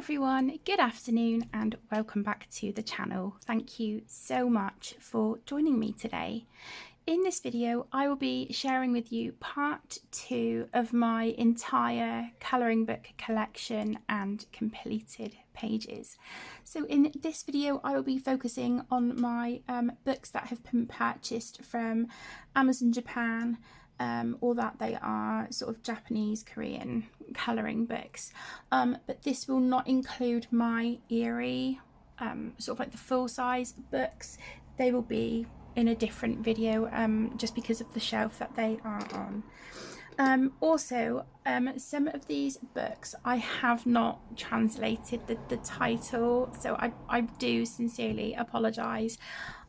everyone, good afternoon and welcome back to the channel. Thank you so much for joining me today. In this video I will be sharing with you part 2 of my entire colouring book collection and completed pages. So in this video I will be focusing on my books that have been purchased from Amazon Japan, or that they are sort of Japanese Korean colouring books, but this will not include my Eerie sort of like the full-size books. They will be in a different video just because of the shelf that they are on. Also, some of these books I have not translated the title, so I do sincerely apologise,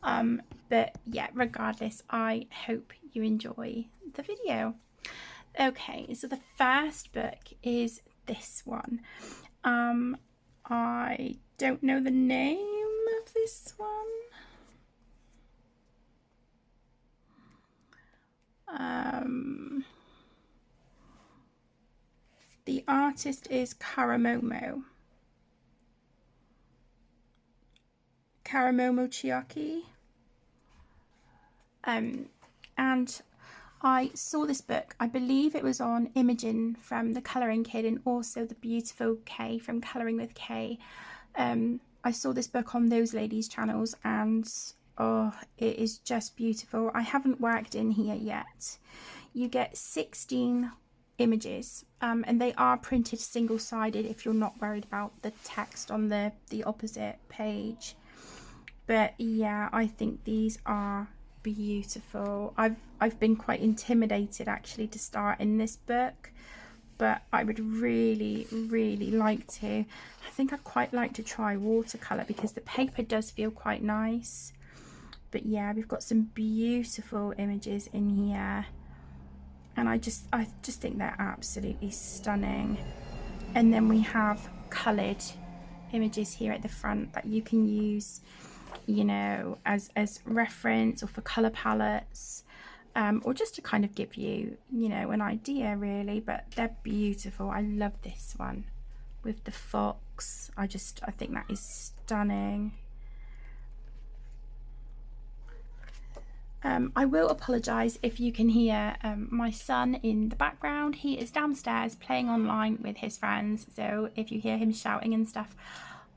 but yeah, regardless, I hope you enjoy the video. Okay, so the first book is this one. I don't know the name of this one. The artist is Caramomo Chiaki. And I saw this book, I believe it was on Imogen from The Colouring Kid and also the beautiful Kay from Colouring with Kay. I saw this book on those ladies' channels and oh, it is just beautiful. I haven't worked in here yet. You get 16 images and they are printed single-sided if you're not worried about the text on the opposite page. But yeah, I think these are beautiful. I've been quite intimidated actually to start in this book, but I would really like to. I think I'd quite like to try watercolor because the paper does feel quite nice. But yeah, we've got some beautiful images in here and I just think they're absolutely stunning. And then we have colored images here at the front that you can use, you know, as reference or for color palettes, or just to kind of give you, you know, an idea really. But they're beautiful. I love this one with the fox. I think that is stunning. I will apologise if you can hear my son in the background. He is downstairs playing online with his friends, so if you hear him shouting and stuff,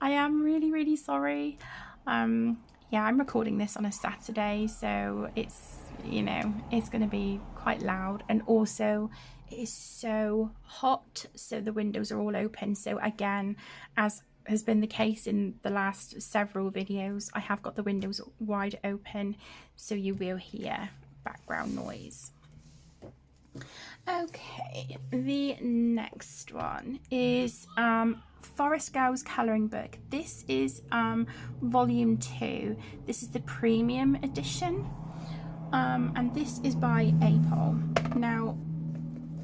I am really sorry. Yeah, I'm recording this on a Saturday, so it's, you know, it's going to be quite loud, and also it is so hot, so the windows are all open. So again, as has been the case in the last several videos, I have got the windows wide open, so you will hear background noise. Okay, the next one is Forest Girls colouring book. This is volume 2. This is the premium edition, and this is by Apol. Now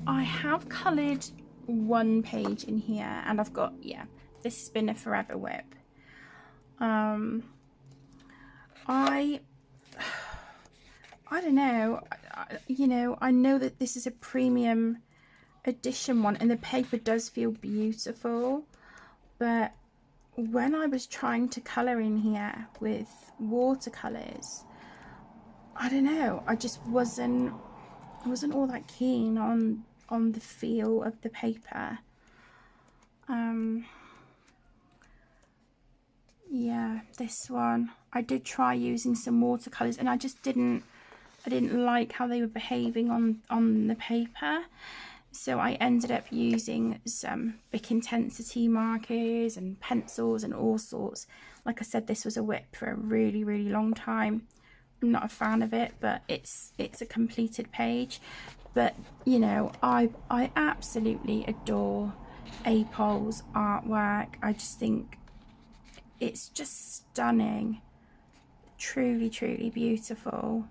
I have coloured one page in here and I've got, yeah, this has been a forever whip. I don't know, you know, I know that this is a premium edition one and the paper does feel beautiful, but when I was trying to colour in here with watercolours, I don't know, I just wasn't all that keen on the feel of the paper. Yeah, this one I did try using some watercolors and I didn't like how they were behaving on the paper, so I ended up using some Bic Intensity markers and pencils and all sorts. Like I said, this was a whip for a really long time. I'm not a fan of it, but it's a completed page. But you know, I absolutely adore Apol's artwork. I just think it's just stunning, truly beautiful.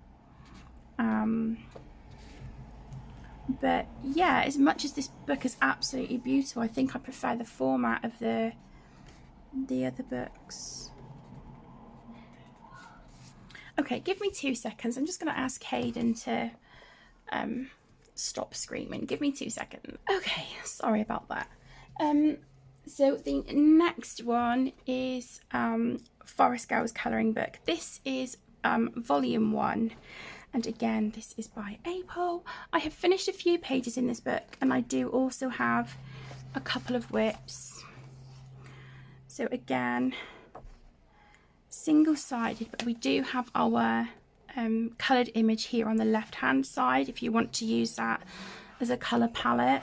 But yeah, as much as this book is absolutely beautiful, I think I prefer the format of the other books. Okay, give me 2 seconds. I'm just going to ask Hayden to stop screaming. Give me 2 seconds. Okay, sorry about that. So the next one is Forest Girls colouring book. This is volume 1, and again this is by April. I have finished a few pages in this book, and I do also have a couple of whips. So again, single-sided, but we do have our coloured image here on the left hand side if you want to use that as a colour palette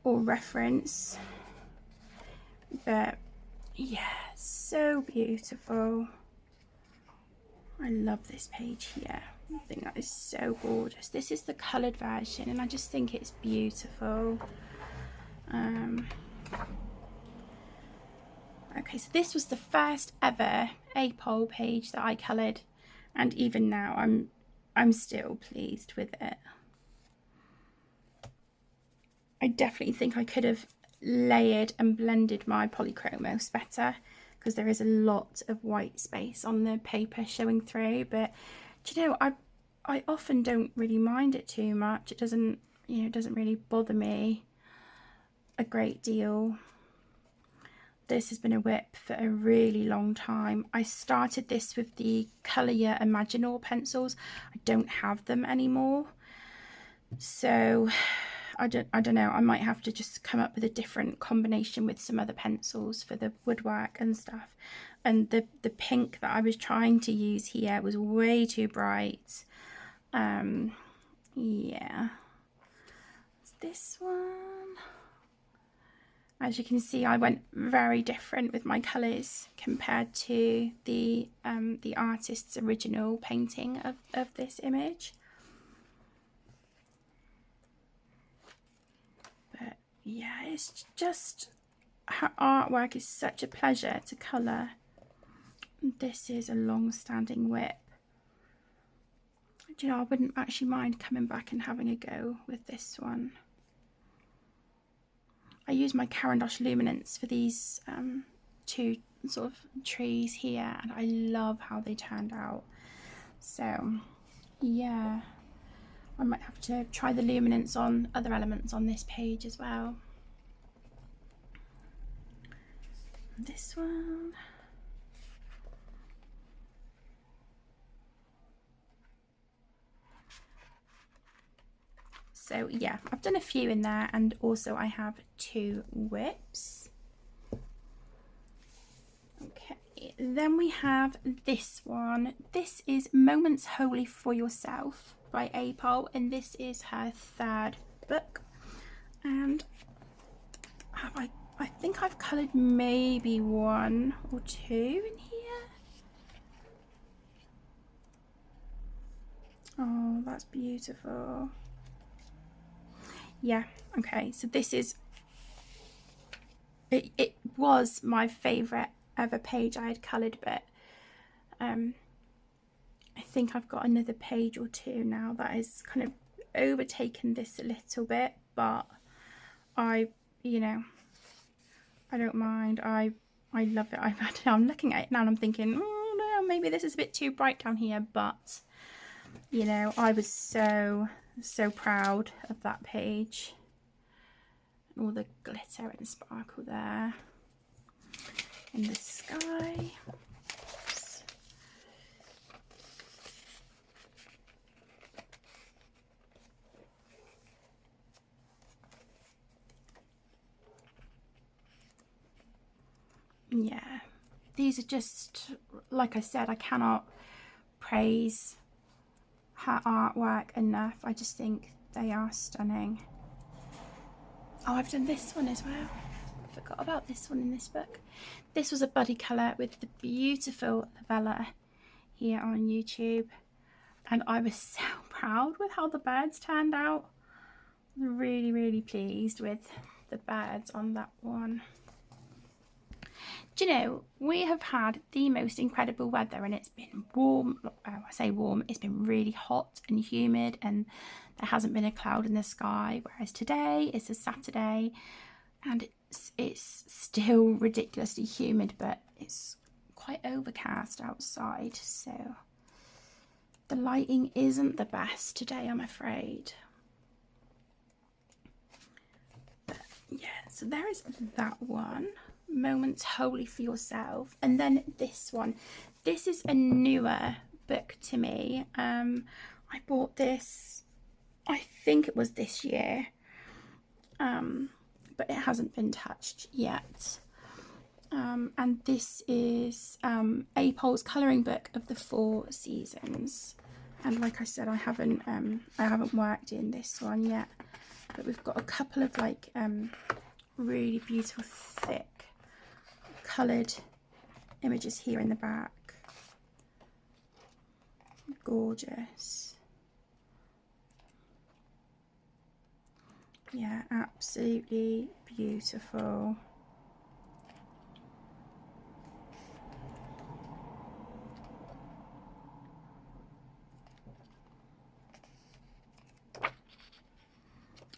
or reference. But yeah, so beautiful. I love this page here. I think that is so gorgeous. This is the coloured version, and I just think it's beautiful. Okay, so this was the first ever April page that I coloured, and even now I'm still pleased with it. I definitely think I could have layered and blended my polychromos better, because there is a lot of white space on the paper showing through. But do you know, I often don't really mind it too much. It doesn't, you know, it doesn't really bother me a great deal. This has been a whip for a really long time. I started this with the Colour Your Imaginal pencils. I don't have them anymore, so I don't know, I might have to just come up with a different combination with some other pencils for the woodwork and stuff. And the pink that I was trying to use here was way too bright. Yeah, it's this one. As you can see, I went very different with my colours compared to the artist's original painting of this image. But yeah, it's just, her artwork is such a pleasure to colour. This is a long-standing whip. Do you know, I wouldn't actually mind coming back and having a go with this one. I use my Caran d'Ache luminance for these two sort of trees here, and I love how they turned out. So yeah, I might have to try the luminance on other elements on this page as well. This one. So yeah, I've done a few in there, and also I have 2 whips. Okay, then we have this one. This is Moments Wholly for Yourself by April, and this is her 3rd book. And I think I've coloured maybe 1 or 2 in here. Oh, that's beautiful. Yeah, okay, so this is, it was my favourite ever page I had coloured, but I think I've got another page or 2 now that has kind of overtaken this a little bit, but you know, I don't mind. I love it. I'm looking at it now and I'm thinking, oh no, maybe this is a bit too bright down here, but you know, I was so proud of that page. All the glitter and sparkle there in the sky. Oops. Yeah, these are just, like I said, I cannot praise her artwork enough. I just think they are stunning. Oh, I've done this one as well. I forgot about this one in this book. This was a buddy colour with the beautiful Lavella here on YouTube, and I was so proud with how the birds turned out. Really pleased with the birds on that one. Do you know, we have had the most incredible weather, and it's been warm. I say warm, it's been really hot and humid, and there hasn't been a cloud in the sky, whereas today it's a Saturday and it's still ridiculously humid, but it's quite overcast outside, so the lighting isn't the best today, I'm afraid. But yeah, so there is that one. Moments Wholly for Yourself. And then this one. This is a newer book to me. I bought this, I think it was this year, but it hasn't been touched yet. And this is Apol's colouring book of the 4 seasons. And like I said, I haven't worked in this one yet, but we've got a couple of like really beautiful thick coloured images here in the back. Gorgeous. Yeah, absolutely beautiful.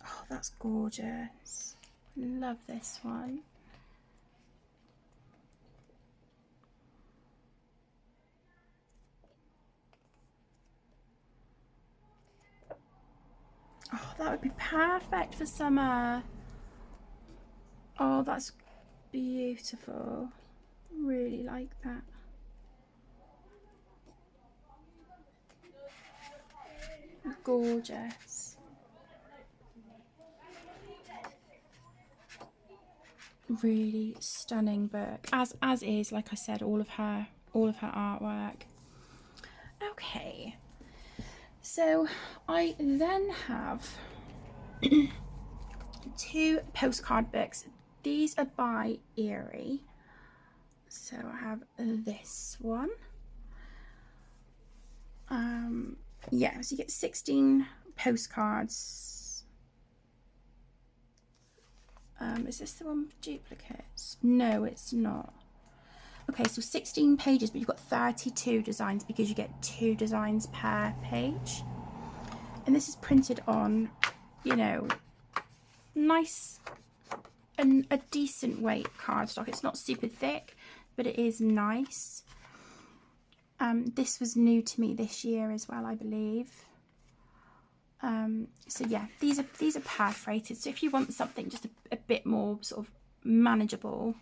Oh, that's gorgeous. Love this one. Oh, that would be perfect for summer. Oh, that's beautiful. Really like that. Gorgeous. Really stunning book. As is, like I said, all of her artwork. Okay. So I then have 2 postcard books. These are by Eerie. So I have this one. Yeah, so you get 16 postcards. Is this the one with duplicates? No, it's not. Okay, so 16 pages, but you've got 32 designs because you get 2 designs per page. And this is printed on, you know, nice and a decent weight cardstock. It's not super thick, but it is nice. This was new to me this year as well, I believe. So yeah, these are perforated. So if you want something just a bit more sort of manageable,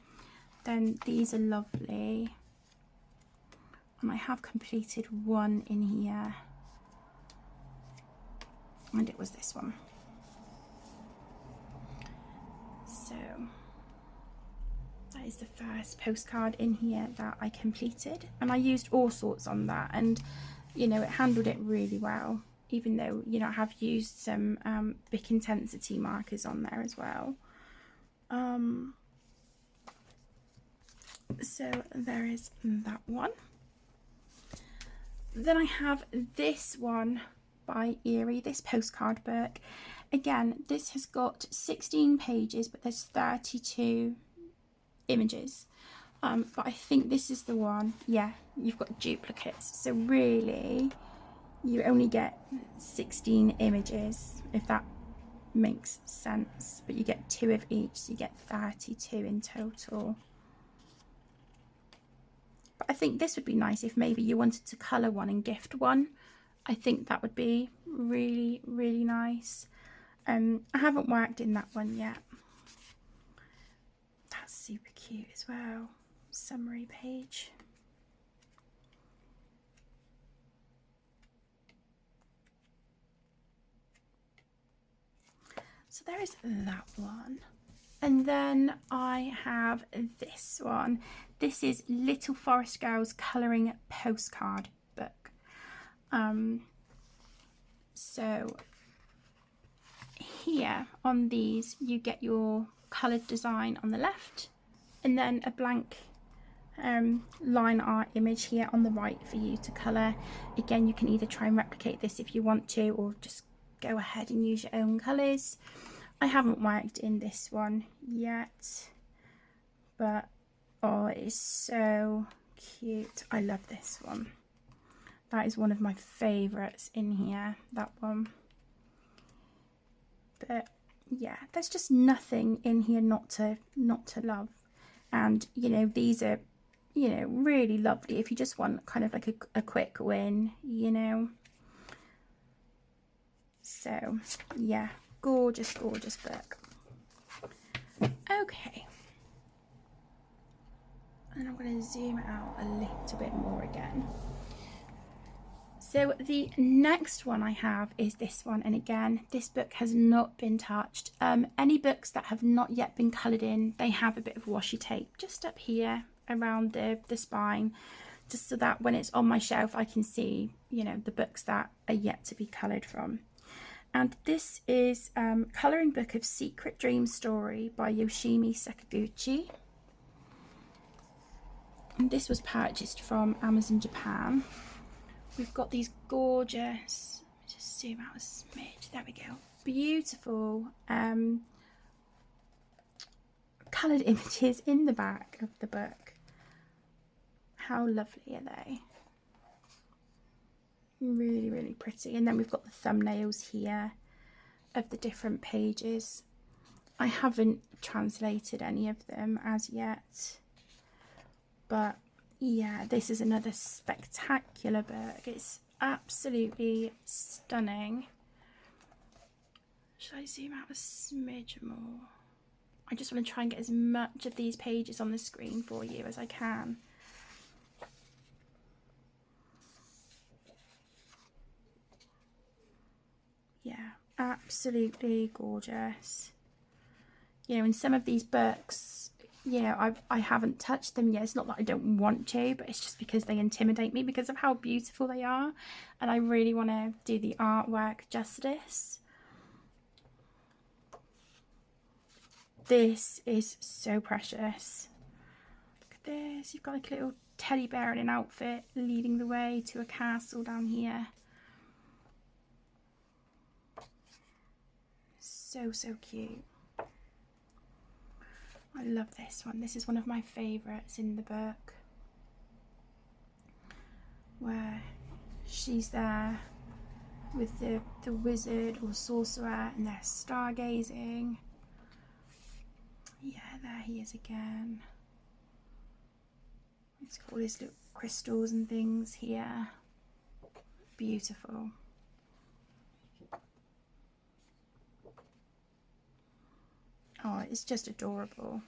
then these are lovely. And I have completed one in here, and it was this one. So that is the first postcard in here that I completed, and I used all sorts on that, and you know, it handled it really well, even though, you know, I have used some Bic Intensity markers on there as well. So there is that one. Then I have this one by Eerie, this postcard book. Again, this has got 16 pages, but there's 32 images. But I think this is the one. Yeah, you've got duplicates. So really, you only get 16 images, if that makes sense. But you get 2 of each, so you get 32 in total. But I think this would be nice if maybe you wanted to colour one and gift one. I think that would be really, really nice. I haven't worked in that one yet. That's super cute as well. Summary page. So there is that one. And then I have this one. This is Little Forest Girl's Colouring Postcard book. So here on these, you get your coloured design on the left, and then a blank line art image here on the right for you to colour. Again, you can either try and replicate this if you want to, or just go ahead and use your own colours. I haven't worked in this one yet, but oh, it is so cute. I love this one. That is one of my favourites in here, that one. But yeah, there's just nothing in here not to love. And you know, these are, you know, really lovely if you just want kind of like a quick win, you know. So yeah, gorgeous, gorgeous book. Okay. And I'm going to zoom out a little bit more again. So the next one I have is this one, and again, this book has not been touched. Any books that have not yet been coloured in, they have a bit of washi tape just up here around the spine, just so that when it's on my shelf I can see, you know, the books that are yet to be coloured from. And this is Colouring Book of Secret Dream Story by Yoshimi Sakaguchi. And this was purchased from Amazon Japan. We've got these gorgeous, just zoom out a smidge, there we go, beautiful coloured images in the back of the book. How lovely are they? Really, really pretty. And then we've got the thumbnails here of the different pages. I haven't translated any of them as yet, but yeah, this is another spectacular book. It's absolutely stunning. Should I zoom out a smidge more? I just want to try and get as much of these pages on the screen for you as I can. Yeah, absolutely gorgeous. You know, in some of these books, you know, I haven't touched them yet. It's not that I don't want to, but it's just because they intimidate me because of how beautiful they are, and I really want to do the artwork justice. This is so precious. Look at this. You've got like a little teddy bear in an outfit leading the way to a castle down here. So, so cute. I love this one. This is one of my favourites in the book, where she's there with the wizard or sorcerer and they're stargazing. Yeah, there he is again. It's got all these little crystals and things here. Beautiful. Oh, it's just adorable.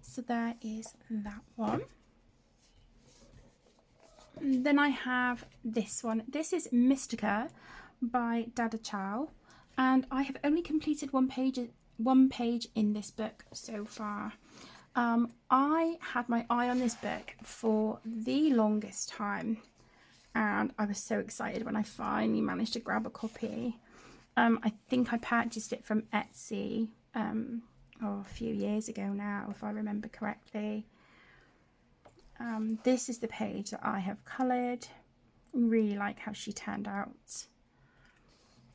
So there is that one. And then I have this one. This is Mystica by Dada Chow, and I have only completed one page in this book so far. I had my eye on this book for the longest time, and I was so excited when I finally managed to grab a copy. I think I purchased it from Etsy a few years ago now, if I remember correctly. This is the page that I have coloured. I really like how she turned out.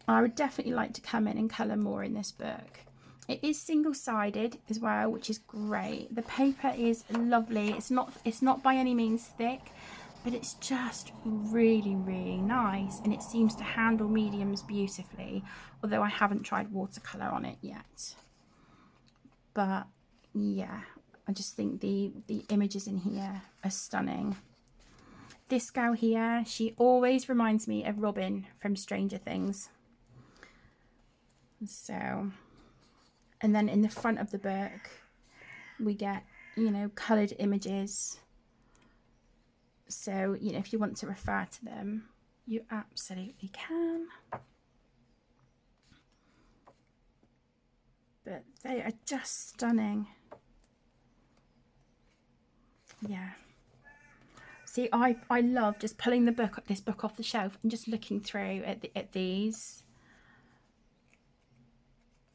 I would definitely like to come in and colour more in this book. It is single-sided as well, which is great. The paper is lovely. It's not by any means thick, but it's just really, really nice, and it seems to handle mediums beautifully, although I haven't tried watercolour on it yet. But yeah, I just think the images in here are stunning. This gal here, she always reminds me of Robin from Stranger Things. So, and then in the front of the book, we get, you know, coloured images. So, you know, if you want to refer to them, you absolutely can. But they are just stunning. Yeah. See, I love just pulling this book off the shelf and just looking through at these.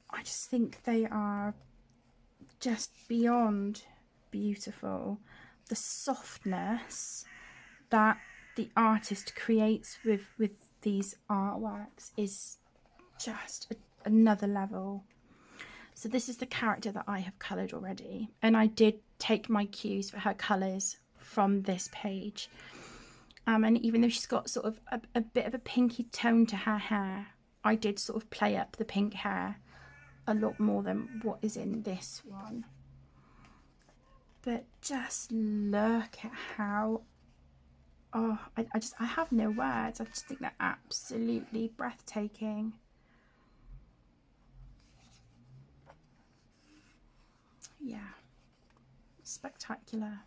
I just think they are just beyond beautiful. The softness that the artist creates with these artworks is just another level. So this is the character that I have coloured already, and I did take my cues for her colours from this page. And even though she's got sort of a bit of a pinky tone to her hair, I did sort of play up the pink hair a lot more than what is in this one. But just look at how, oh, I have no words. I just think they're absolutely breathtaking. Yeah, spectacular.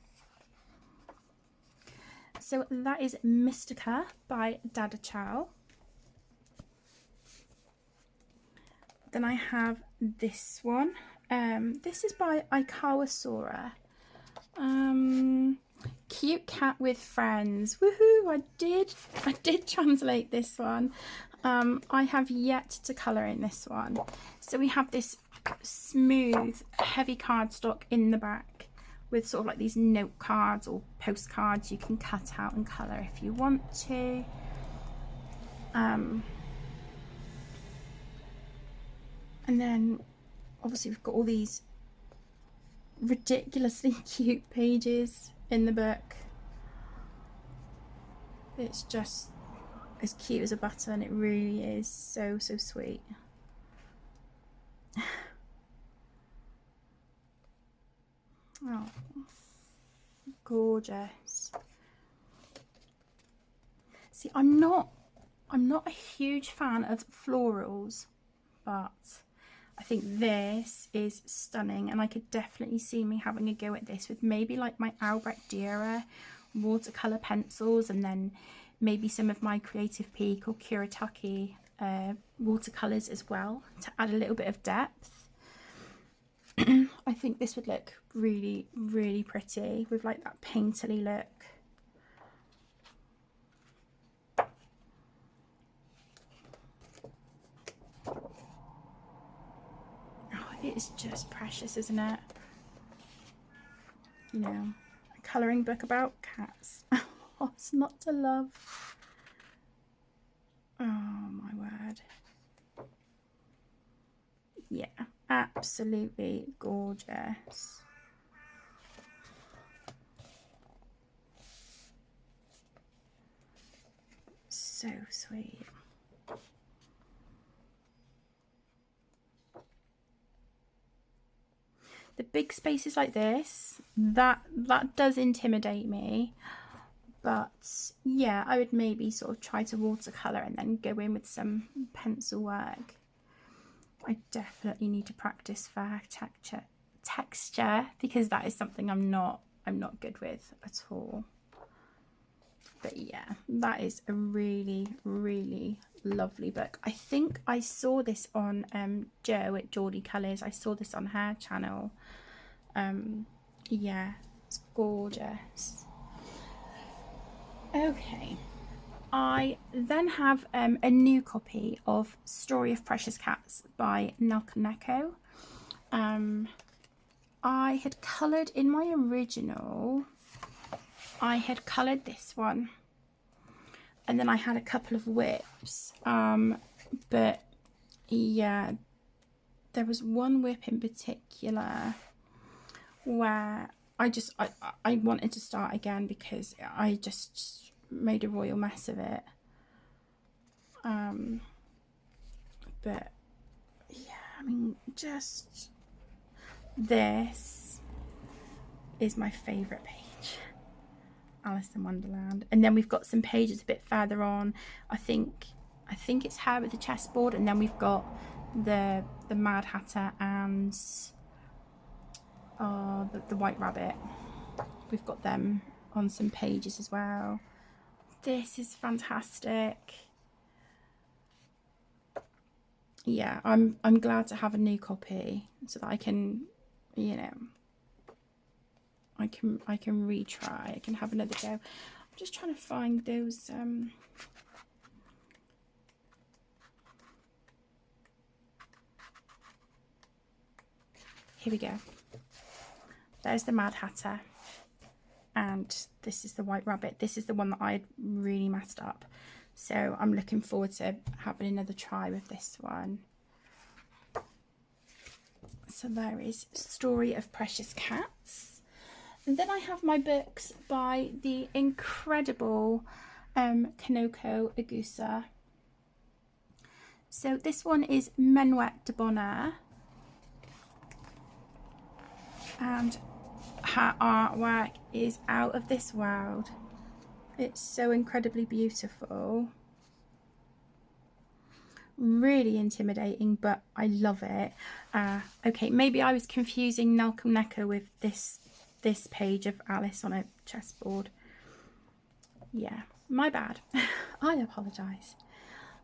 so that is Mystica by Dada Chow. Then I have this one. This is by Ikawasora. Cute cat with friends. Woohoo! I did translate this one. I have yet to colour in this one. So we have this smooth, heavy cardstock in the back with sort of like these note cards or postcards you can cut out and colour if you want to. And then obviously we've got all these ridiculously cute pages in the book. It's just as cute as a button. It really is so sweet. Oh, gorgeous. See, I'm not a huge fan of florals, but I think this is stunning, and I could definitely see me having a go at this with maybe like my Albrecht Dürer watercolour pencils, and then maybe some of my Creative Peak or Kuretake watercolours as well to add a little bit of depth. I think this would look really, really pretty with like that painterly look. It's just precious, isn't it? You know, a colouring book about cats. What's not to love? Oh my word. Yeah, absolutely gorgeous. So sweet. The big spaces like this, that does intimidate me. But yeah, I would maybe sort of try to watercolour and then go in with some pencil work. I definitely need to practice for texture because that is something I'm not good with at all. But yeah, that is a really, really lovely book. I think I saw this on Jo at Geordie Colours. I saw this on her channel. Yeah, it's gorgeous. Okay, I then have a new copy of Story of Precious Cats by Nelkoneko. I had coloured in my original, I had coloured this one, and then I had a couple of whips, but yeah, there was one whip in particular where I wanted to start again because I just made a royal mess of it. But yeah, I mean, just this is my favourite page, Alice in Wonderland. And then we've got some pages a bit further on. I think it's her with the chessboard, and then we've got the Mad Hatter and the White Rabbit. We've got them on some pages as well. This is fantastic. Yeah, I'm glad to have a new copy so that I can, you know, I can retry. I can have another go. I'm just trying to find those here we go. There's the Mad Hatter, and this is the White Rabbit. This is the one that I really messed up, so I'm looking forward to having another try with this one. So there is Story of Precious Cats. And then I have my books by the incredible Kanoko Agusa. So this one is Menuette De Bonire, and her artwork is out of this world. It's so incredibly beautiful, really intimidating, but I love it. Okay, maybe I was confusing Nelkoneko with this page of Alice on a chessboard. yeah, my bad. I apologize.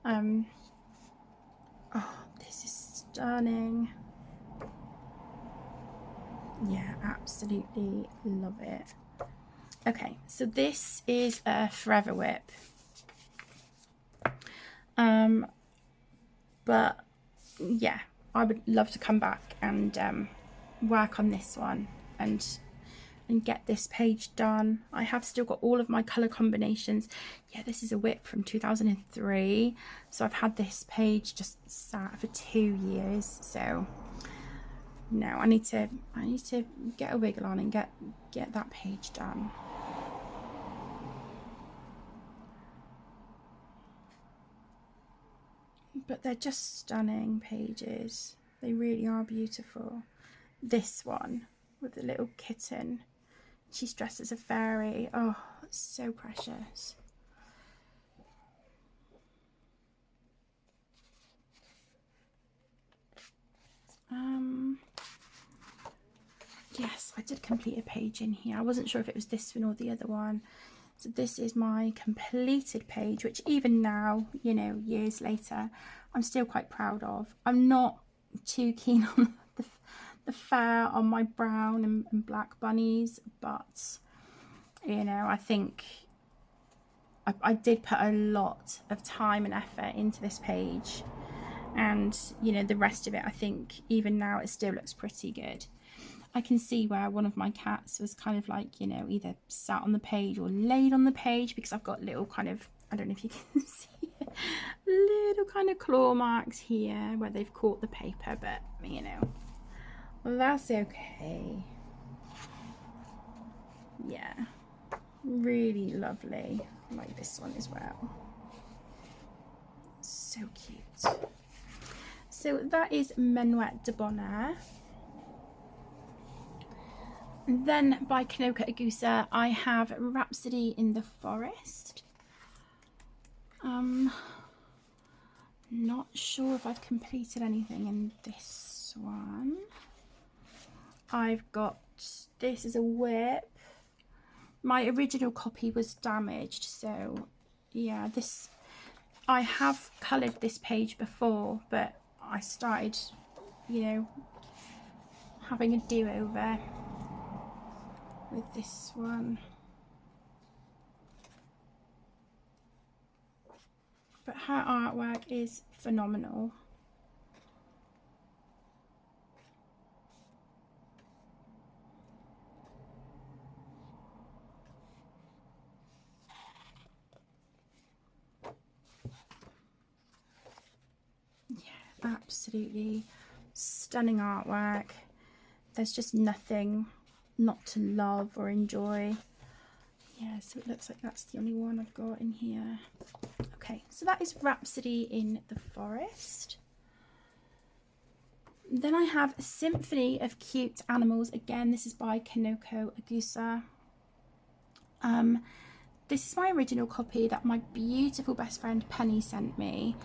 Oh, this is stunning. Yeah, absolutely love it. Okay, so this is a Forever Whip. But yeah, I would love to come back and work on this one and get this page done. I have still got all of my colour combinations. Yeah, this is a whip from 2003, so I've had this page just sat for 2 years. So no, I need to get a wiggle on and get that page done. But they're just stunning pages. They really are beautiful. This one with the little kitten, she's dressed as a fairy. Oh, it's so precious. Yes, I did complete a page in here. I wasn't sure if it was this one or the other one. So this is my completed page, which even now, you know, years later, I'm still quite proud of. I'm not too keen on the fur on my brown and black bunnies, but you know, I think I did put a lot of time and effort into this page, and you know, the rest of it, I think even now it still looks pretty good. I can see where one of my cats was kind of like, you know, either sat on the page or laid on the page, because I've got little kind of, I don't know if you can see it, little kind of claw marks here where they've caught the paper, but you know, well, that's okay. Yeah, really lovely. I like this one as well. So cute. So that is Menuette De Bonire. And then by Kanoko Agusa, I have Rhapsody in the Forest. Not sure if I've completed anything in this one. I've got, this is a whip. My original copy was damaged, so yeah, this, I have coloured this page before, but I started, you know, having a do-over with this one. But her artwork is phenomenal. Yeah, absolutely stunning artwork. There's just nothing not to love or enjoy. Yeah, so it looks like that's the only one I've got in here. Okay, so that is Rhapsody in the Forest. Then I have a Symphony of Cute Animals. Again, this is by Kanoko Agusa. This is my original copy that my beautiful best friend Penny sent me.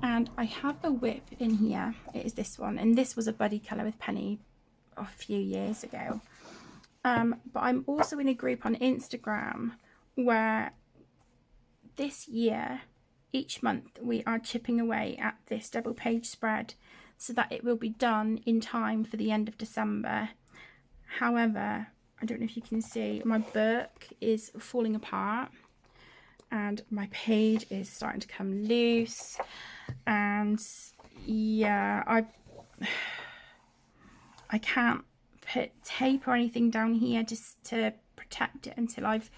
And I have a whip in here. It is this one. And this was a buddy colour with Penny a few years ago. But I'm also in a group on Instagram where this year, each month, we are chipping away at this double page spread so that it will be done in time for the end of December. However, I don't know if you can see, my book is falling apart and my page is starting to come loose, and yeah, I can't put tape or anything down here just to protect it until I've,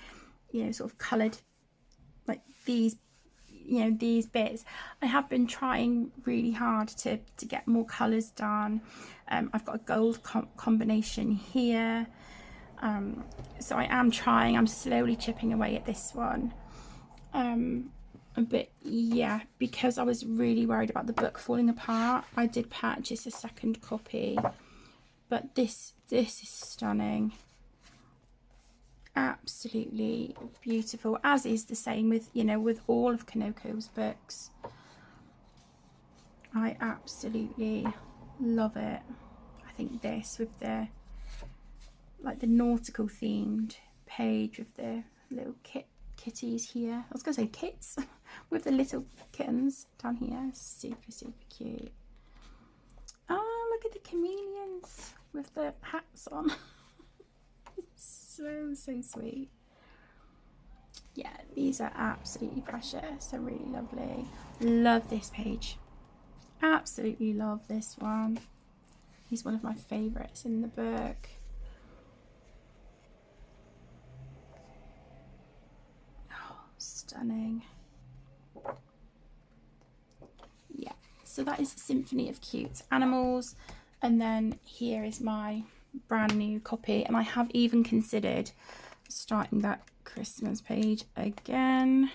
you know, sort of coloured like these, you know, these bits. I have been trying really hard to get more colours done. I've got a gold combination here, so I am trying. I'm slowly chipping away at this one, but yeah, because I was really worried about the book falling apart, I did purchase a second copy. But this is stunning. Absolutely beautiful, as is the same with, you know, with all of Kanoko's books. I absolutely love it. I think this with the, like, the nautical themed page with the little kitties here. I was going to say kits with the little kittens down here. Super, super cute. Oh, look at the chameleons with the hats on. So, so sweet. Yeah, these are absolutely precious. They're really lovely. Love this page. Absolutely love this one. He's one of my favourites in the book. Oh, stunning. Yeah, so that is Symphony of Cute Animals. And then here is my brand new copy. And I have even considered starting that Christmas page again.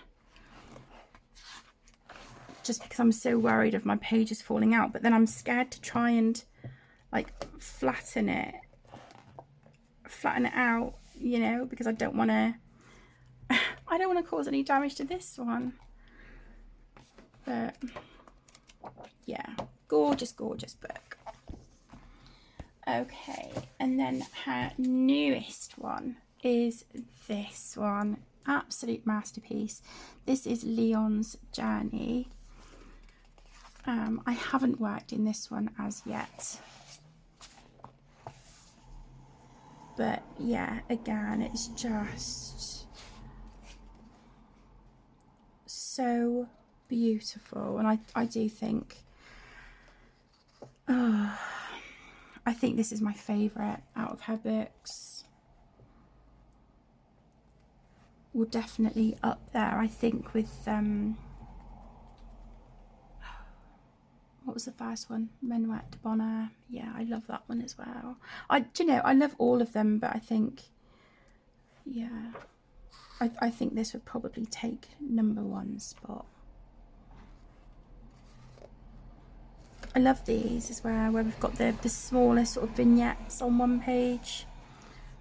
Just because I'm so worried of my pages falling out. But then I'm scared to try and like flatten it out, you know, because I don't want to cause any damage to this one. But yeah, gorgeous, gorgeous book. Okay, and then her newest one is this one. Absolute masterpiece. This is Leon's Journey. I haven't worked in this one as yet. But yeah, again, it's just so beautiful. And I do think, I think this is my favourite out of her books. Well, definitely up there, I think, with, what was the first one? Menuette De Bonire. Yeah, I love that one as well. Do you know, I love all of them, but I think, yeah, I think this would probably take #1 spot. I love these as well, where we've got the smaller sort of vignettes on one page.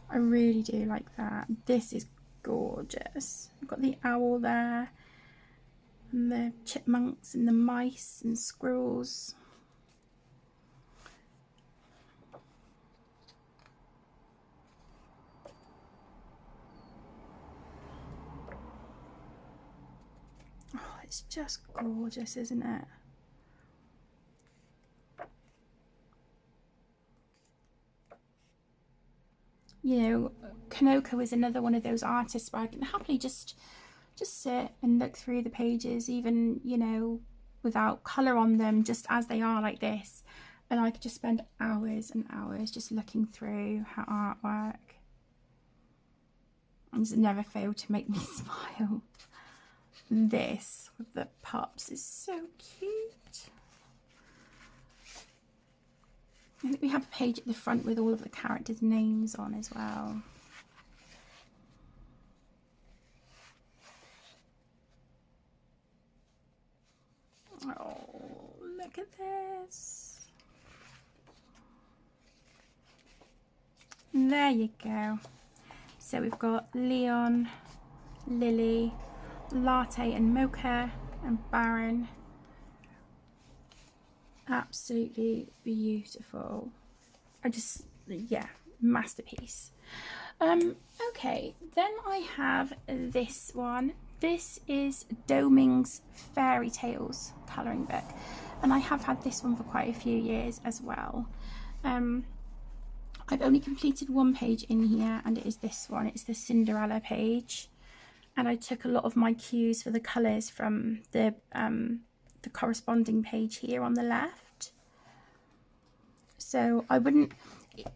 I really do like that. This is gorgeous. We've got the owl there, and the chipmunks and the mice and squirrels. Oh, it's just gorgeous, isn't it? You know, Kanoko is another one of those artists where I can happily just sit and look through the pages, even, you know, without colour on them, just as they are like this. And I could just spend hours and hours just looking through her artwork. And it's never failed to make me smile. This with the pups is so cute. I think we have a page at the front with all of the characters' names on as well. Oh, look at this. There you go. So we've got Leon, Lily, Latte and Mocha, and Baron. Absolutely beautiful. Yeah, masterpiece. Okay, then I have this one. This is Doming's Fairy Tales colouring book, and I have had this one for quite a few years as well. I've only completed one page in here, and it is this one. It's the Cinderella page, and I took a lot of my cues for the colours from the corresponding page here on the left. So I wouldn't,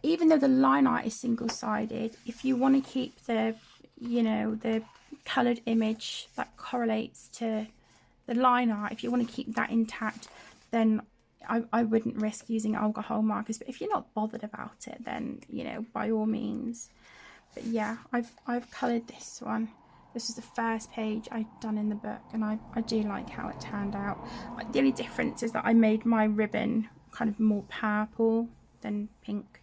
even though the line art is single-sided, if you want to keep the, you know, the coloured image that correlates to the line art, if you want to keep that intact, then I wouldn't risk using alcohol markers. But if you're not bothered about it, then, you know, by all means. But yeah, I've coloured this one. This is the first page I'd done in the book, and I do like how it turned out. The only difference is that I made my ribbon kind of more purple than pink.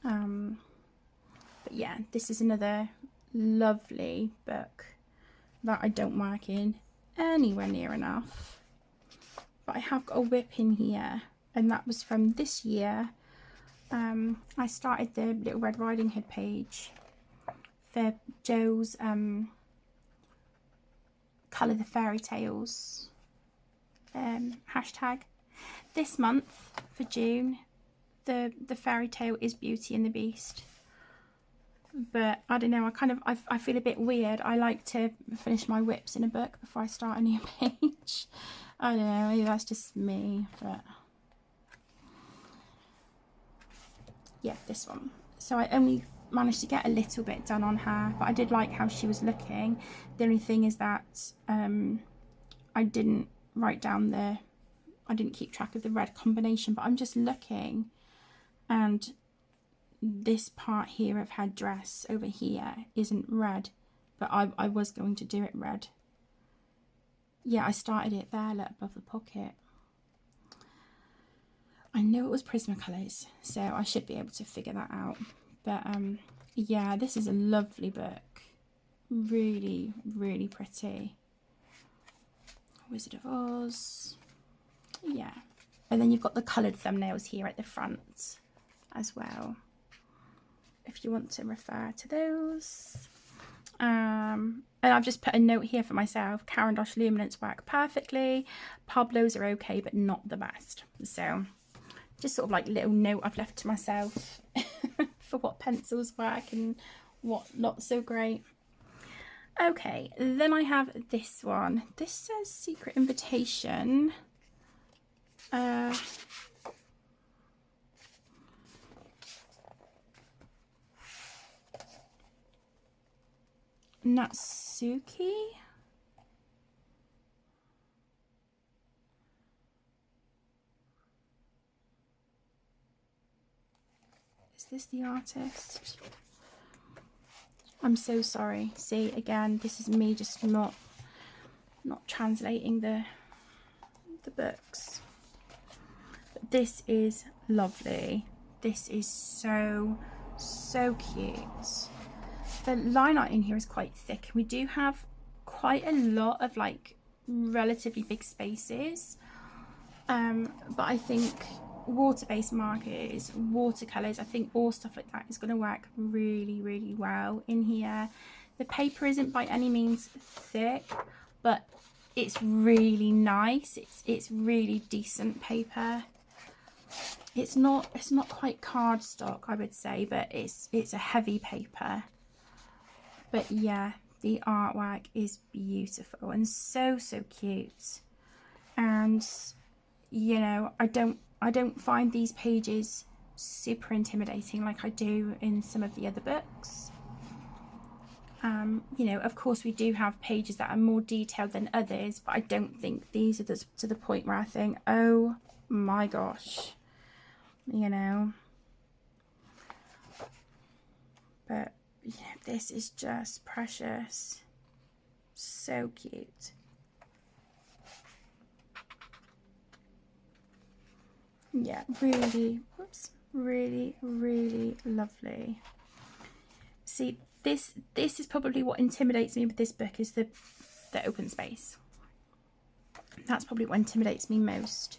But yeah, this is another lovely book that I don't work in anywhere near enough. But I have got a whip in here, and that was from this year. I started the Little Red Riding Hood page for Joe's Colour the Fairy Tales hashtag. This month for June, the fairy tale is Beauty and the Beast. But I don't know, I feel a bit weird. I like to finish my whips in a book before I start a new page. I don't know, maybe that's just me, but yeah, this one. So I only managed to get a little bit done on her, but I did like how she was looking. The only thing is that I didn't write down I didn't keep track of the red combination, but I'm just looking, and this part here of her dress over here isn't red, but I was going to do it red. Yeah, I started it there, look, above the pocket. I know it was Prismacolors, so I should be able to figure that out. But yeah, this is a lovely book. Really, really pretty. Wizard of Oz. Yeah. And then you've got the coloured thumbnails here at the front as well, if you want to refer to those. And I've just put a note here for myself. Caran d'Ache Luminance work perfectly. Pablo's are okay, but not the best. So just sort of like little note I've left to myself for what pencils work and what not so great. Okay, then I have this one. This says Secret Invitation. Natsuki. Is this the artist? I'm so sorry. See, again, this is me just not translating the books. But this is lovely. This is so cute. The line art in here is quite thick. We do have quite a lot of like relatively big spaces, but I think water-based markers, watercolors, I think all stuff like that is going to work really well in here. The paper isn't by any means thick, but it's really nice. It's really decent paper. It's not quite cardstock, I would say, but it's a heavy paper. But yeah, the artwork is beautiful and so cute. And you know, I don't find these pages super intimidating like I do in some of the other books. You know, of course we do have pages that are more detailed than others, but I don't think these are to the point where I think, oh my gosh, you know. But yeah, this is just precious. So cute. Yeah, really lovely. See, this is probably what intimidates me with this book, is the open space. That's probably what intimidates me most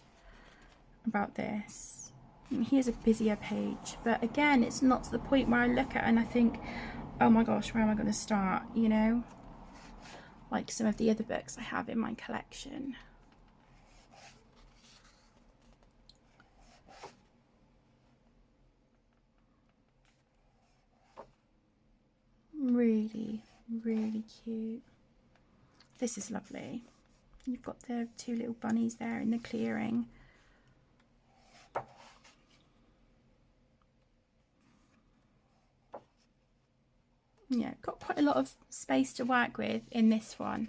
about this. And here's a busier page, but again, it's not to the point where I look at it and I think, oh my gosh, where am I going to start, you know, like some of the other books I have in my collection. Really cute. This is lovely. You've got the two little bunnies there in the clearing. Yeah, got quite a lot of space to work with in this one,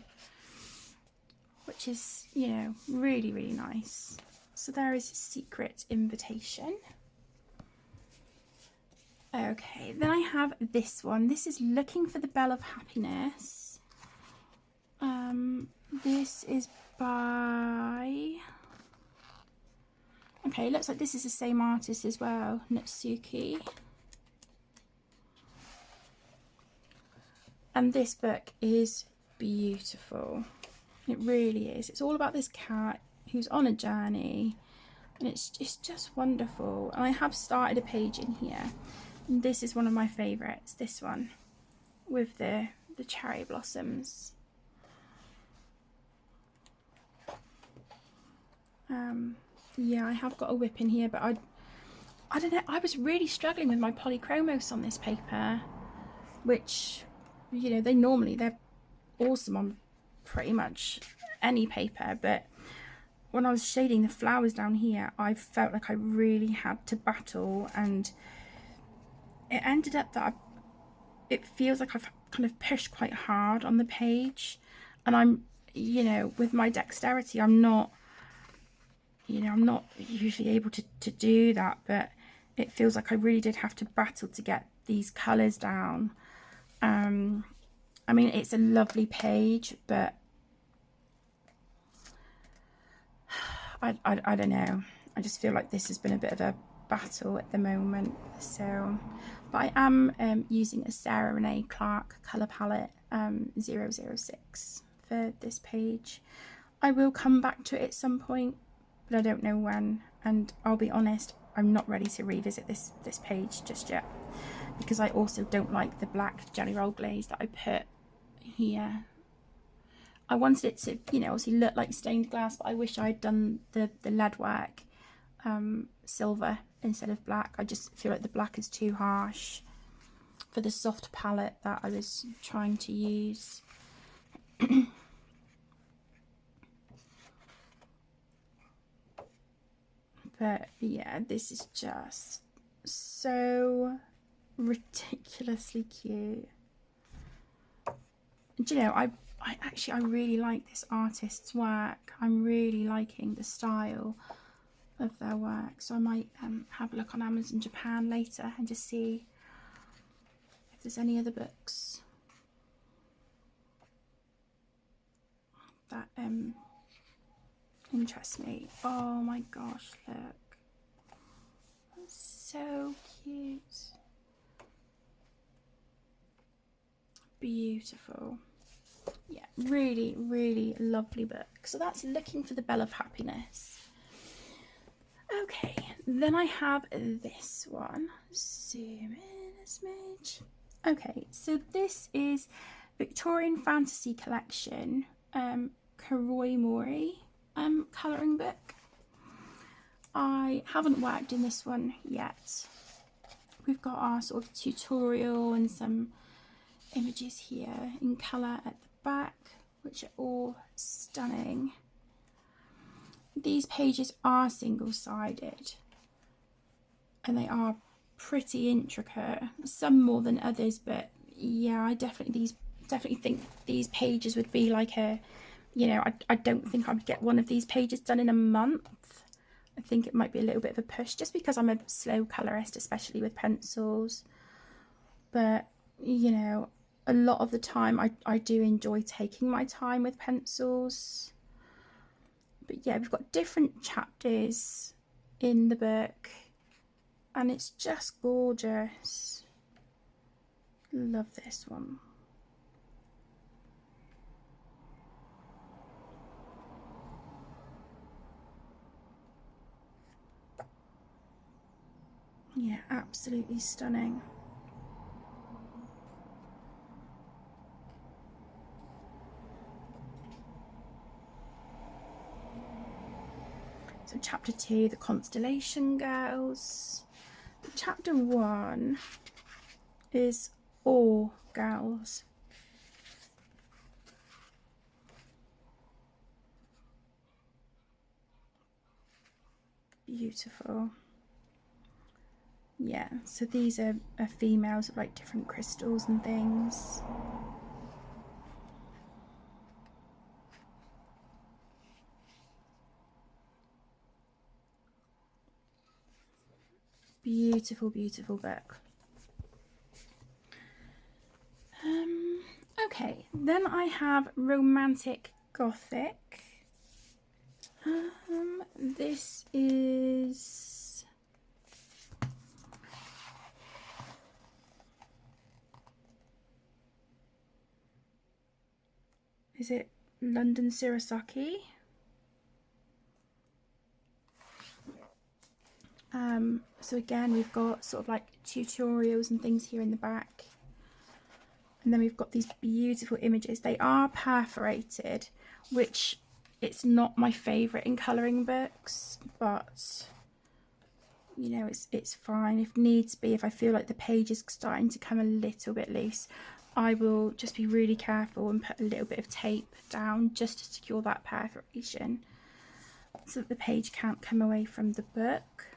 which is, you know, really nice. So there is Secret Invitation. Okay, then I have this one. This is Looking for the Bell of Happiness. This is by... Okay, looks like this is the same artist as well, Natsuki. And this book is beautiful. It really is. It's all about this cat who's on a journey, and it's just wonderful. And I have started a page in here. And this is one of my favourites, this one. with the cherry blossoms. Yeah, I have got a whip in here, but I don't know, I was really struggling with my polychromos on this paper, which, you know, they're awesome on pretty much any paper, but when I was shading the flowers down here, I felt like I really had to battle, and it ended up that it feels like I've kind of pushed quite hard on the page, and I'm, you know, with my dexterity, I'm not usually able to do that, but it feels like I really did have to battle to get these colours down. I mean, it's a lovely page, but I don't know. I just feel like this has been a bit of a battle at the moment. So, but I am using a Sarah Renee Clark colour palette 006 for this page. I will come back to it at some point, but I don't know when, and I'll be honest, I'm not ready to revisit this page just yet, because I also don't like the black jelly roll glaze that I put here. I wanted it to, you know, obviously look like stained glass, but I wish I'd done the lead work silver instead of black. I just feel like the black is too harsh for the soft palette that I was trying to use. But yeah, this is just so ridiculously cute. Do you know, I really like this artist's work. I'm really liking the style of their work, so I might have a look on Amazon Japan later and just see if there's any other books that interest me. Oh my gosh, look, that's so cute, beautiful. Yeah, really, really lovely book. So that's Looking for the Bell of Happiness. Okay, then I have this one. Zoom in a smidge. Okay, so this is Victorian Fantasy Collection, Caramomo colouring book. I haven't worked in this one yet. We've got our sort of tutorial and some images here in colour at the back, which are all stunning. These pages are single-sided and they are pretty intricate, some more than others, but yeah, I definitely think these pages would be like a, you know, I don't think I would get one of these pages done in a month. I think it might be a little bit of a push just because I'm a slow colorist, especially with pencils. But, you know, a lot of the time I do enjoy taking my time with pencils. But yeah, we've got different chapters in the book and it's just gorgeous. Love this one. Yeah, absolutely stunning. So chapter 2, the Constellation Girls. Chapter 1 is All Girls. Beautiful. Yeah, so these are females of like different crystals and things. Beautiful, beautiful book. Okay, then I have Romantic Gothic. This is it London Sirasaki? So again, we've got sort of like tutorials and things here in the back. And then we've got these beautiful images. They are perforated, which it's not my favourite in colouring books, but you know, it's fine if needs be. If I feel like the page is starting to come a little bit loose, I will just be really careful and put a little bit of tape down just to secure that perforation so that the page can't come away from the book.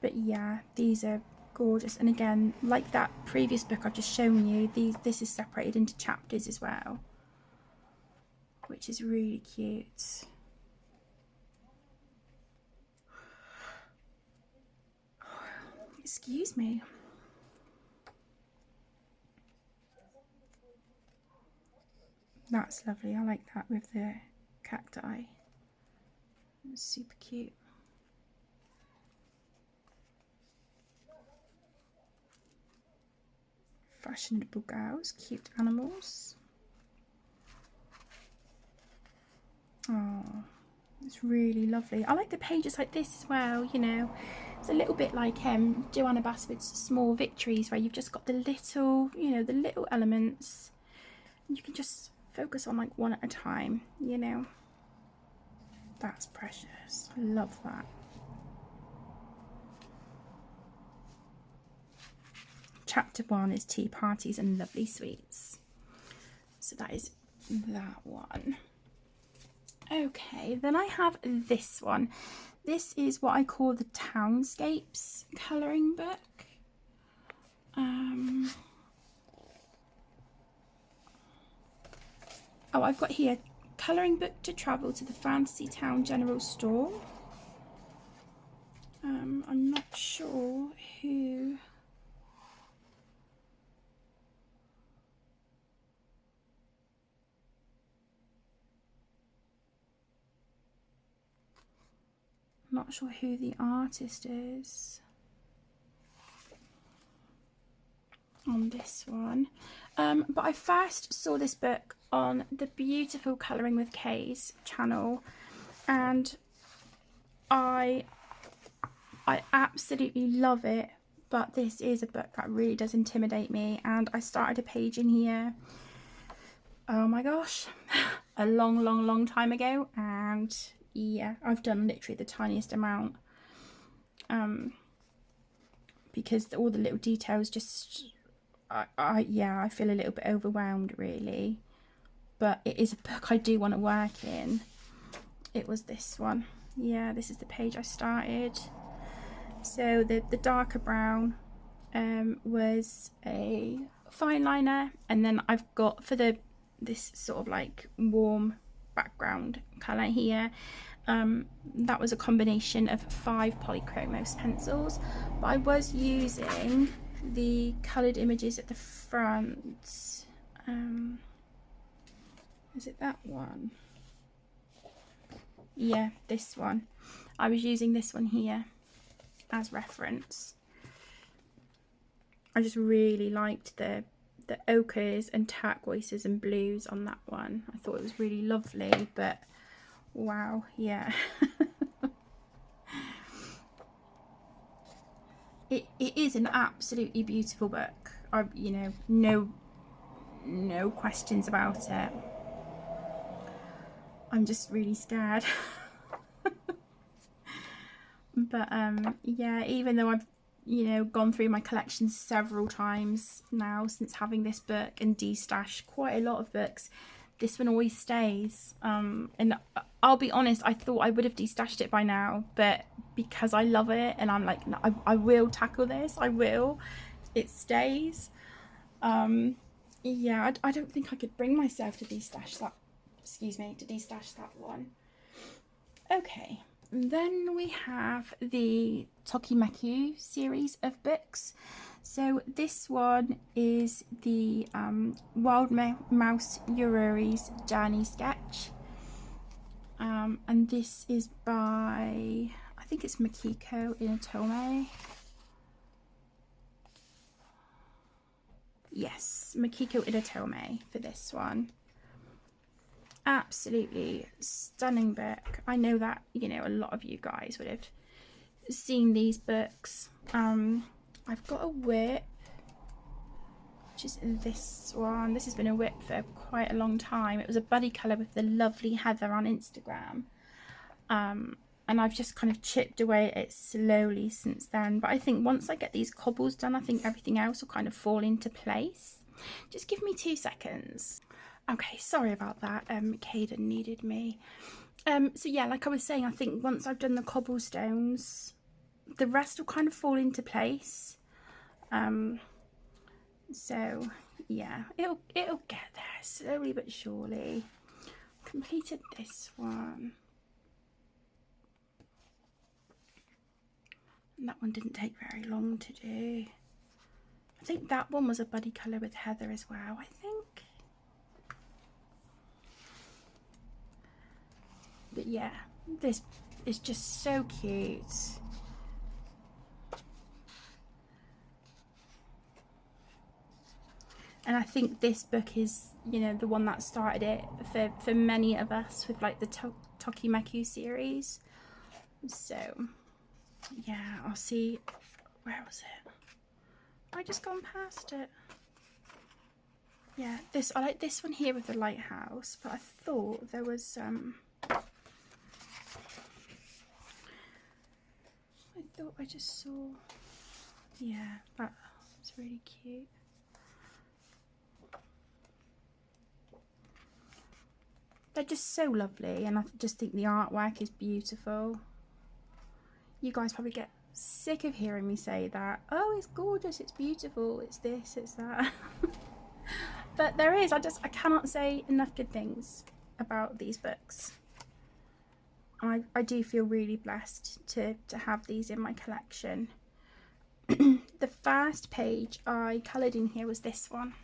But yeah, these are gorgeous. And again, like that previous book I've just shown you, this is separated into chapters as well, which is really cute. Excuse me. That's lovely. I like that with the cacti. It's super cute. Fashionable girls, cute animals. Oh, it's really lovely. I like the pages like this as well, you know. It's a little bit like Joanna Basford's Small Victories, where you've just got the little, you know, the little elements. You can just focus on like one at a time, you know. That's precious. I love that. Chapter 1 is Tea Parties and Lovely Sweets. So that is that one. Okay, then I have this one. This is what I call the Townscapes colouring book. Oh, I've got here, colouring book to travel to the Fantasy Town General Store. I'm not sure who... Not sure who the artist is on this one, but I first saw this book on the beautiful Colouring with K's channel, and I absolutely love it, but this is a book that really does intimidate me. And I started a page in here, oh my gosh, a long time ago, and yeah, I've done literally the tiniest amount, because all the little details just, I feel a little bit overwhelmed really. But it is a book I do want to work in. It was this one. Yeah, this is the page I started. So the darker brown was a fine liner, and then I've got for this sort of like warm background colour here, that was a combination of 5 Polychromos pencils, but I was using the coloured images at the front. Is it that one? Yeah, this one. I was using this one here as reference. I just really liked the ochres and turquoises and blues on that one. I thought it was really lovely, but wow, yeah. it is an absolutely beautiful book. You know, no questions about it. I'm just really scared. But yeah, even though I've, you know, gone through my collection several times now since having this book and destashed quite a lot of books, this one always stays. And I'll be honest, I thought I would have destashed it by now, but because I love it and I'm like, no, I will tackle this, I will, it stays. Yeah, I don't think I could bring myself to destash that, to destash that one. Okay, then we have the Tokimaku series of books. So this one is the Wild Mouse Yururi's Journey Sketch. And this is by, I think it's Makiko Inotome. Yes, Makiko Inotome for this one. Absolutely stunning book. I know that, you know, a lot of you guys would have seen these books. I've got a whip. which is this one. This has been a whip for quite a long time. It was a buddy colour with the lovely Heather on Instagram. And I've just kind of chipped away at it slowly since then. But I think once I get these cobbles done, I think everything else will kind of fall into place. Just give me 2 seconds. Okay, sorry about that. Caden needed me. So yeah, like I was saying, I think once I've done the cobblestones, the rest will kind of fall into place. So yeah, it'll get there slowly but surely. Completed this one. And that one didn't take very long to do. I think that one was a buddy colour with Heather as well, I think. But yeah, this is just so cute. And I think this book is, you know, the one that started it for many of us with like the Tokimeku series. So yeah, I'll see, where was it? I just gone past it. Yeah, this, I like this one here with the lighthouse, but I thought there was I thought I just saw, yeah, that was really cute. They're just so lovely, and I just think the artwork is beautiful. You guys probably get sick of hearing me say that. Oh, it's gorgeous, it's beautiful, it's this, it's that. But there is, I cannot say enough good things about these books. I do feel really blessed to have these in my collection. The first page I coloured in here was this one.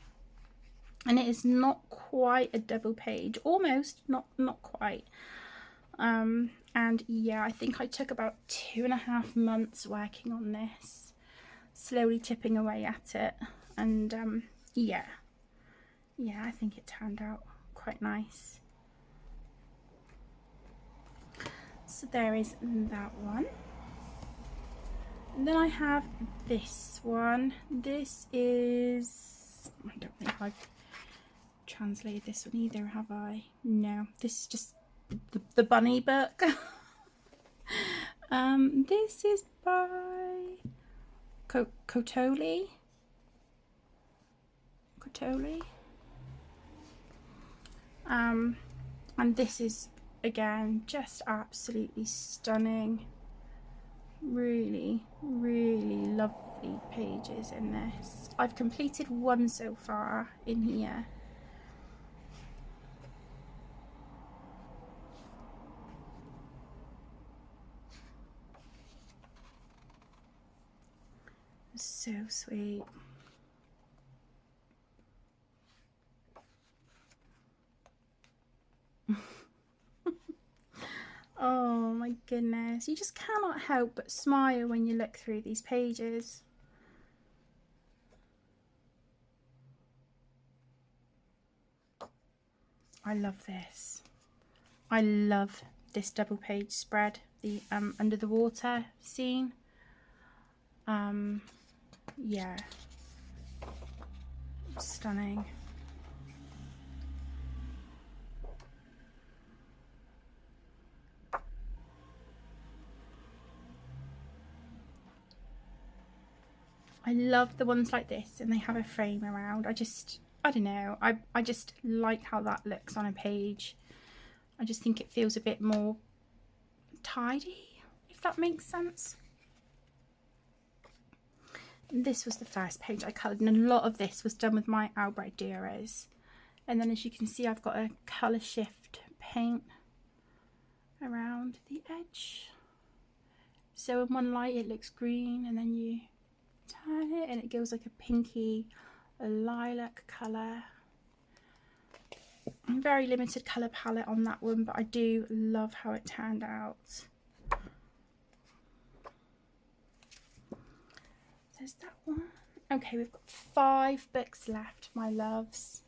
And it is not quite a double page, almost, not quite. And yeah, I think I took about 2.5 months working on this, slowly chipping away at it. And yeah, I think it turned out quite nice. So there is that one. And then I have this one. This is, I don't think I've translated this one either, have I? No, this is just the bunny book. This is by Kotoli. And this is, again, just absolutely stunning. Really, really lovely pages in this. I've completed one so far in here. So sweet. Oh my goodness, you just cannot help but smile when you look through these pages. I love this. I love this double page spread, the under the water scene. Yeah, stunning. I love the ones like this, and they have a frame around. I don't know, I just like how that looks on a page. I just think it feels a bit more tidy, if that makes sense. And this was the first page I coloured, and a lot of this was done with my Albright Duras. And then as you can see, I've got a colour shift paint around the edge. So in one light it looks green, and then you turn it and it gives like a pinky, a lilac colour. Very limited colour palette on that one, but I do love how it turned out. There's that one. Okay, we've got 5 books left, my loves.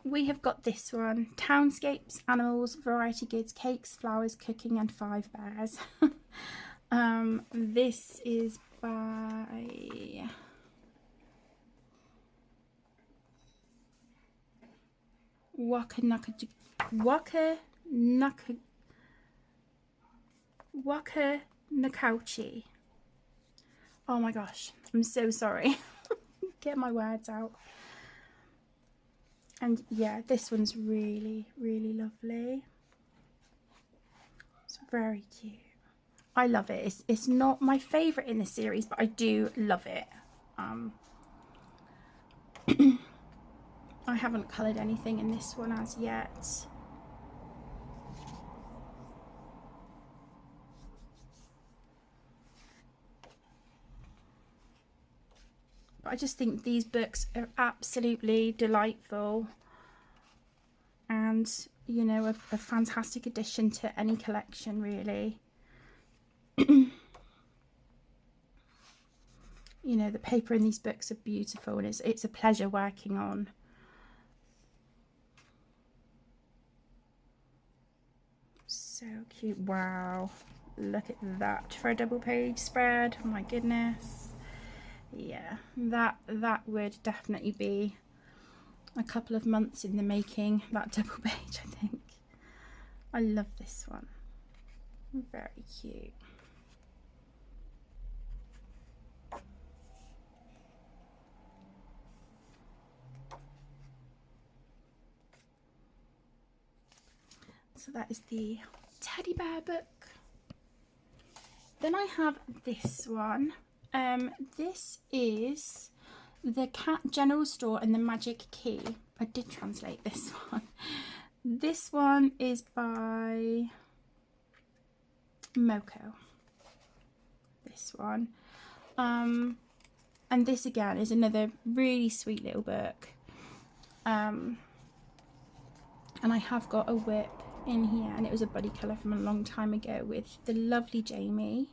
We have got this one, Townscapes, Animals, Variety Goods, Cakes, Flowers, Cooking and 5 Bears. This is by Waka Nakauchi. Oh my gosh, I'm so sorry. Get my words out. And yeah, this one's really, really lovely. It's very cute. I love it. It's not my favourite in the series, but I do love it. I haven't coloured anything in this one as yet. But I just think these books are absolutely delightful and, you know, a fantastic addition to any collection, really. You know, the paper in these books are beautiful, and it's a pleasure working on. So cute. Wow, look at that for a double page spread. Oh my goodness. Yeah, that would definitely be a couple of months in the making, that double page, I think. I love this one. Very cute. So that is the teddy bear book. Then I have this one. This is The Cat General Store and the Magic Key. I did translate this one. This one is by Moko. This one. And this again is another really sweet little book. And I have got a whip in here, and it was a buddy colour from a long time ago with the lovely Jamie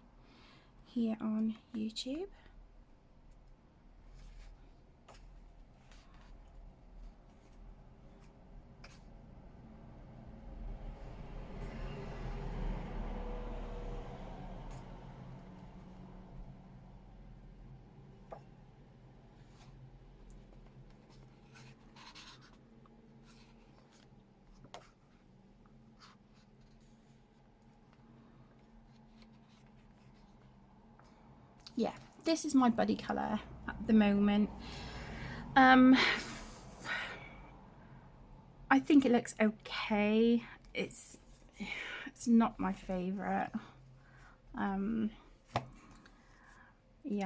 here on YouTube. Yeah, this is my buddy colour at the moment. I think it looks okay. It's not my favourite. Yeah,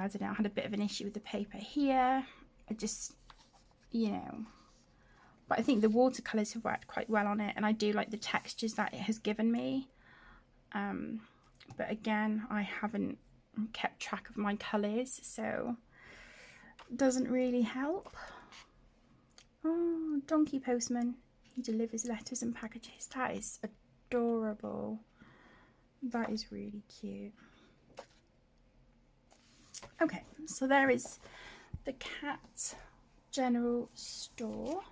I don't know, I had a bit of an issue with the paper here. I just, you know, but I think the watercolours have worked quite well on it, and I do like the textures that it has given me. But again, I haven't kept track of my colours, so it doesn't really help. Oh, Donkey Postman. He delivers letters and packages. That is adorable. That is really cute. Okay, so there is the Cat General Store.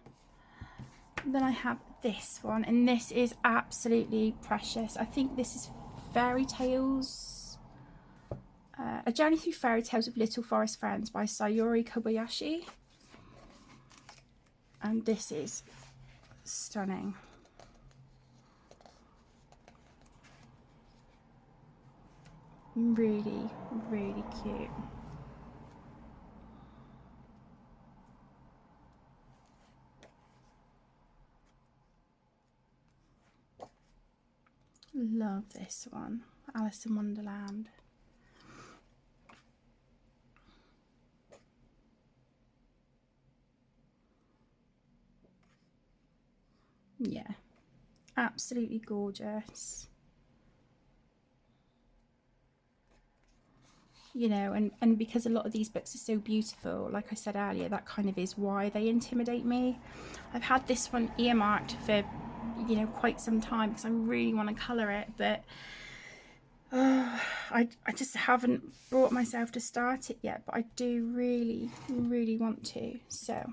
Then I have this one, and this is absolutely precious. I think this is Fairy Tales, A Journey Through Fairy Tales of Little Forest Friends by Sayori Kobayashi. And this is stunning. Really, really cute. Love this one. Alice in Wonderland. Yeah, absolutely gorgeous. You know, and because a lot of these books are so beautiful, like I said earlier, that kind of is why they intimidate me. I've had this one earmarked for, you know, quite some time because I really want to colour it, but I just haven't brought myself to start it yet, but I do really, really want to. So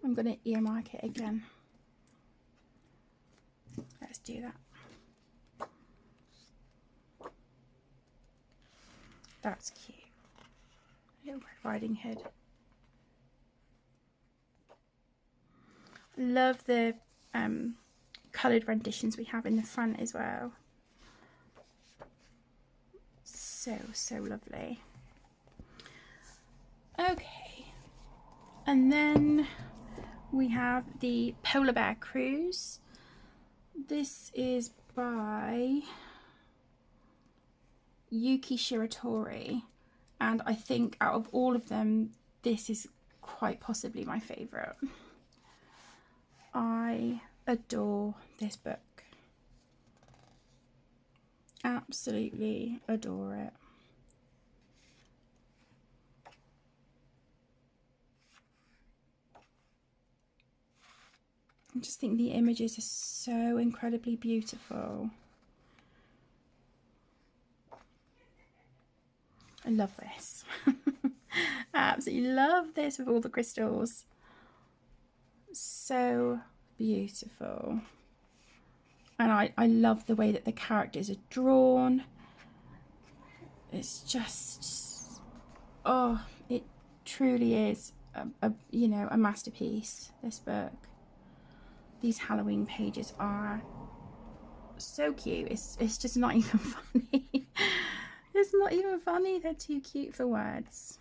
I'm going to earmark it again. Let's do that. That's cute. Little Red Riding Hood. Love the coloured renditions we have in the front as well. So lovely. Okay, and then we have the Polar Bear Cruise. This is by Yuki Shiratori, and I think out of all of them, this is quite possibly my favourite. I adore this book. Absolutely adore it. I just think the images are so incredibly beautiful. I love this. I absolutely love this with all the crystals. So beautiful. And I love the way that the characters are drawn. It's just, oh, it truly is you know, a masterpiece, this book. These Halloween pages are so cute. It's just not even funny. It's not even funny. They're too cute for words.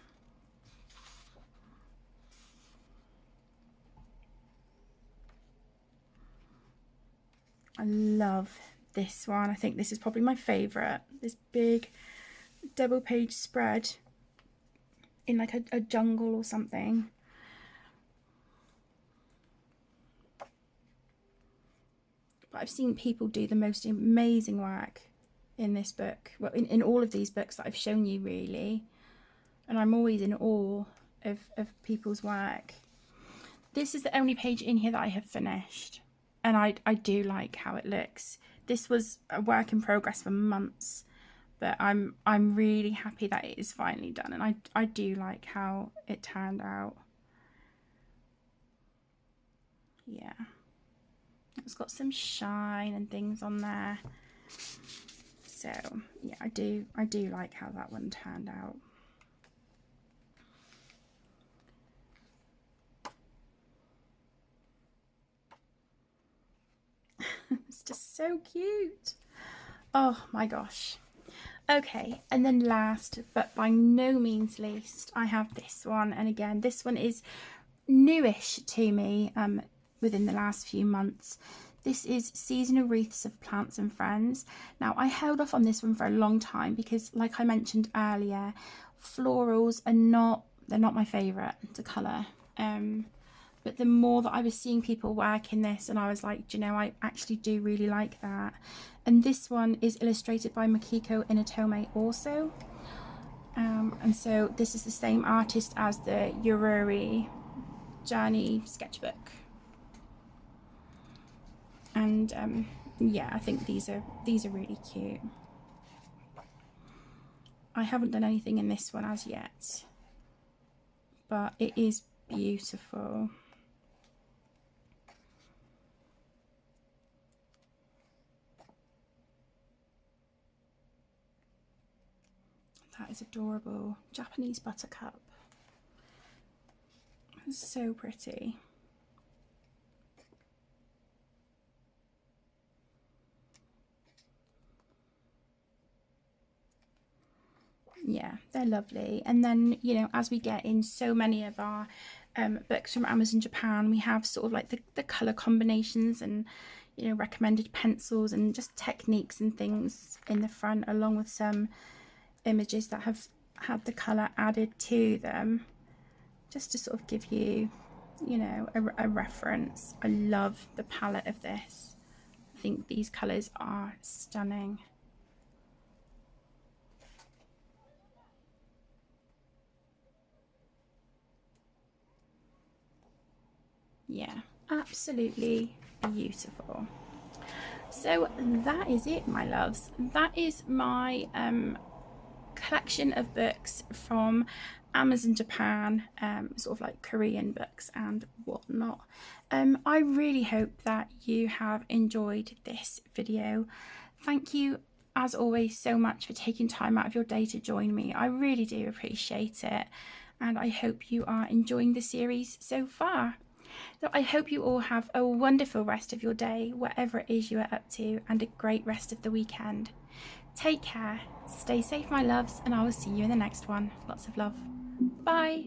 I love this one. I think this is probably my favourite. This big double page spread in like a jungle or something. But I've seen people do the most amazing work in this book. Well, in all of these books that I've shown you, really. And I'm always in awe of people's work. This is the only page in here that I have finished. And I do like how it looks. This was a work in progress for months, but I'm really happy that it is finally done, and I do like how it turned out. Yeah, it's got some shine and things on there. So yeah, I do like how that one turned out. It's just so cute. Oh my gosh. Okay, and then last but by no means least, I have this one. And again, this one is newish to me within the last few months. This is Seasonal Wreaths of Plants and Friends. Now, I held off on this one for a long time because, like I mentioned earlier, florals are they're not my favourite to colour. But the more that I was seeing people work in this, and I was like, do you know, I actually do really like that. And this one is illustrated by Makiko Inotome also. And so this is the same artist as the Yururi Journey sketchbook. And yeah, I think these are really cute. I haven't done anything in this one as yet, but it is beautiful. That is adorable. Japanese buttercup. It's so pretty. Yeah, they're lovely. And then, you know, as we get in so many of our books from Amazon Japan, we have sort of like the colour combinations and, you know, recommended pencils and just techniques and things in the front, along with some images that have had the colour added to them, just to sort of give you, you know, a reference. I love the palette of this. I think these colours are stunning. Yeah, absolutely beautiful. So that is it, my loves. That is my collection of books from Amazon Japan, sort of like Korean books and whatnot. I really hope that you have enjoyed this video. Thank you as always so much for taking time out of your day to join me. I really do appreciate it, and I hope you are enjoying the series so far. So I hope you all have a wonderful rest of your day, whatever it is you are up to, and a great rest of the weekend. Take care, stay safe, my loves, and I will see you in the next one. Lots of love. Bye.